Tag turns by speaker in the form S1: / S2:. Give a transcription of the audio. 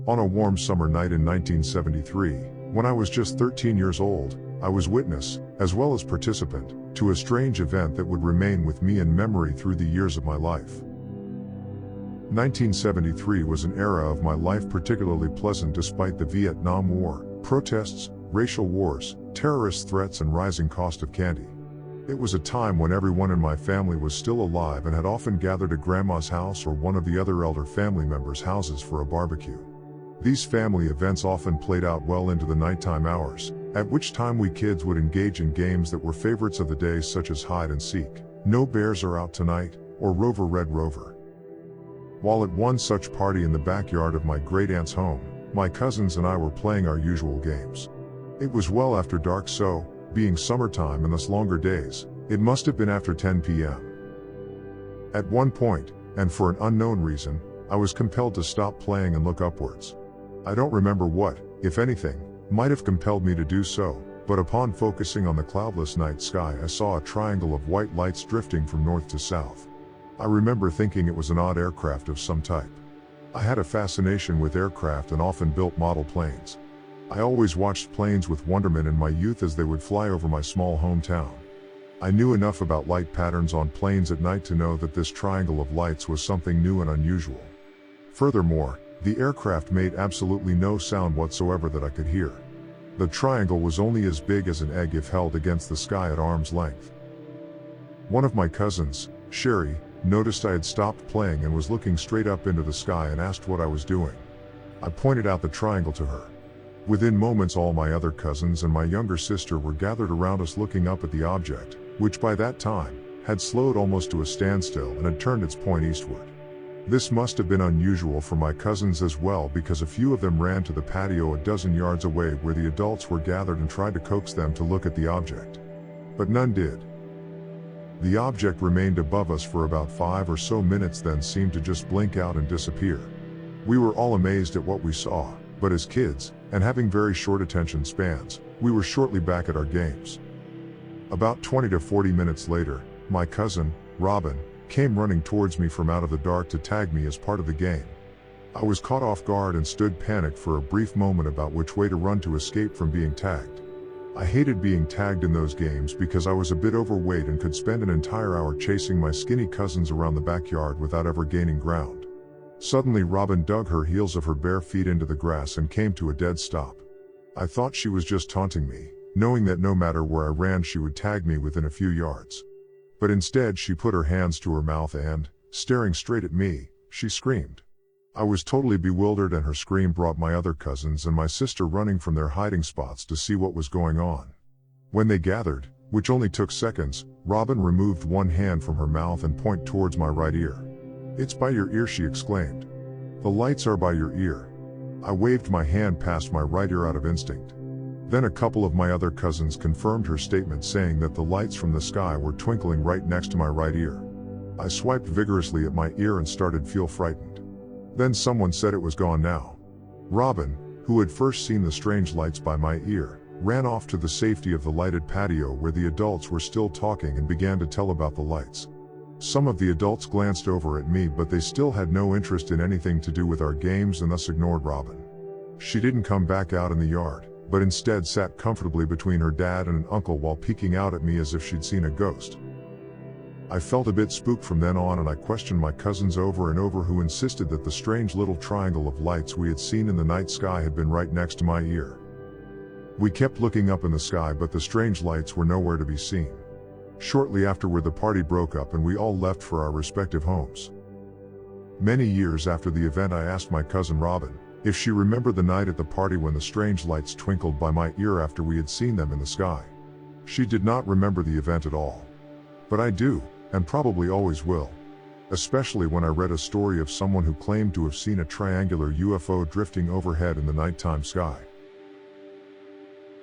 S1: On a warm summer night in 1973, when I was just 13 years old, I was witness, as well as participant, to a strange event that would remain with me in memory through the years of my life. 1973 was an era of my life particularly pleasant despite the Vietnam War, protests, racial wars, terrorist threats and rising cost of candy. It was a time when everyone in my family was still alive and had often gathered at grandma's house or one of the other elder family members' houses for a barbecue. These family events often played out well into the nighttime hours, at which time we kids would engage in games that were favorites of the day such as hide and seek, No Bears Are Out Tonight, or Rover Red Rover. While at one such party in the backyard of my great-aunt's home, my cousins and I were playing our usual games. It was well after dark, so, being summertime and thus longer days, it must have been after 10 p.m. At one point, and for an unknown reason, I was compelled to stop playing and look upwards. I don't remember what, if anything, might have compelled me to do so, but upon focusing on the cloudless night sky I saw a triangle of white lights drifting from north to south. I remember thinking it was an odd aircraft of some type. I had a fascination with aircraft and often built model planes. I always watched planes with wonderment in my youth as they would fly over my small hometown. I knew enough about light patterns on planes at night to know that this triangle of lights was something new and unusual. Furthermore, the aircraft made absolutely no sound whatsoever that I could hear. The triangle was only as big as an egg if held against the sky at arm's length. One of my cousins, Sherry, noticed I had stopped playing and was looking straight up into the sky and asked what I was doing. I pointed out the triangle to her. Within moments all my other cousins and my younger sister were gathered around us looking up at the object, which by that time, had slowed almost to a standstill and had turned its point eastward. This must have been unusual for my cousins as well because a few of them ran to the patio a dozen yards away where the adults were gathered and tried to coax them to look at the object. But none did. The object remained above us for about 5 or so minutes, then seemed to just blink out and disappear. We were all amazed at what we saw, but as kids, and having very short attention spans, we were shortly back at our games. About 20 to 40 minutes later, my cousin, Robin, came running towards me from out of the dark to tag me as part of the game. I was caught off guard and stood panicked for a brief moment about which way to run to escape from being tagged. I hated being tagged in those games because I was a bit overweight and could spend an entire hour chasing my skinny cousins around the backyard without ever gaining ground. Suddenly Robin dug her heels of her bare feet into the grass and came to a dead stop. I thought she was just taunting me, knowing that no matter where I ran she would tag me within a few yards. But instead she put her hands to her mouth and, staring straight at me, she screamed. I was totally bewildered and her scream brought my other cousins and my sister running from their hiding spots to see what was going on. When they gathered, which only took seconds, Robin removed one hand from her mouth and pointed towards my right ear. "It's by your ear," she exclaimed. "The lights are by your ear." I waved my hand past my right ear out of instinct. Then a couple of my other cousins confirmed her statement, saying that the lights from the sky were twinkling right next to my right ear. I swiped vigorously at my ear and started to feel frightened. Then someone said it was gone now. Robin, who had first seen the strange lights by my ear, ran off to the safety of the lighted patio where the adults were still talking and began to tell about the lights. Some of the adults glanced over at me, but they still had no interest in anything to do with our games and thus ignored Robin. She didn't come back out in the yard, but instead sat comfortably between her dad and an uncle while peeking out at me as if she'd seen a ghost. I felt a bit spooked from then on, and I questioned my cousins over and over, who insisted that the strange little triangle of lights we had seen in the night sky had been right next to my ear. We kept looking up in the sky, but the strange lights were nowhere to be seen. Shortly afterward the party broke up and we all left for our respective homes. Many years after the event I asked my cousin Robin if she remembered the night at the party when the strange lights twinkled by my ear after we had seen them in the sky. She did not remember the event at all. But I do, and probably always will. Especially when I read a story of someone who claimed to have seen a triangular UFO drifting overhead in the nighttime sky.